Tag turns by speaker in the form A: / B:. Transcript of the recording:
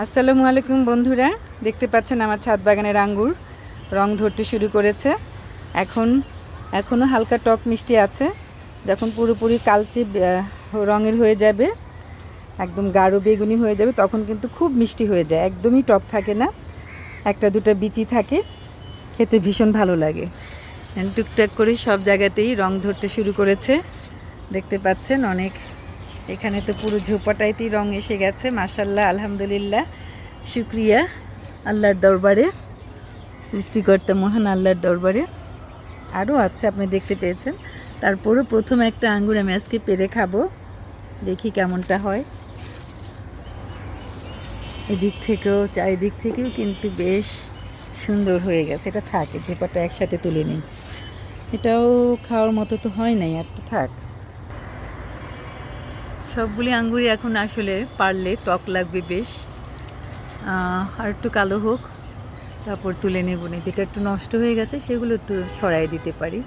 A: আসসালামু আলাইকুম বন্ধুরা, দেখতে পাচ্ছেন আমার ছাদ বাগানের আঙ্গুর রং ধরতে শুরু করেছে। এখনও হালকা টক মিষ্টি আছে। যখন পুরোপুরি কালচে রঙের হয়ে যাবে, একদম গাঢ় বেগুনি হয়ে যাবে, তখন কিন্তু খুব মিষ্টি হয়ে যায়, একদমই টক থাকে না, একটা দুটো বিচি থাকে, খেতে ভীষণ ভালো লাগে। টুকটাক করে সব জায়গাতেই রং ধরতে শুরু করেছে, দেখতে পাচ্ছেন। এখানে তো পুরো ঝোপাটাইতেই রং এসে গেছে। মাশাআল্লাহ, আলহামদুলিল্লাহ, শুক্রিয়া আল্লাহর দরবারে, সৃষ্টিকর্তা মহান আল্লাহর দরবারে। আরও আছে, আপনি দেখতে পেয়েছেন। তারপরও প্রথম একটা আঙ্গুর আমি আজকে পেরে খাবো, দেখি কেমনটা হয়। এদিক থেকেও চারিদিক থেকেও কিন্তু বেশ সুন্দর হয়ে গেছে। এটা থাক, ঝোপাটা একসাথে তুলে নিই। এটাও খাওয়ার মতো তো হয় নাই, আর তো থাক। সবগুলি আঙ্গুরই এখন আসলে পারলে টক লাগবে বেশ, আর একটু কালো হোক, তারপর তুলে নেব। যেটা একটু নষ্ট হয়ে গেছে সেগুলো একটু ছড়াই দিতে পারি।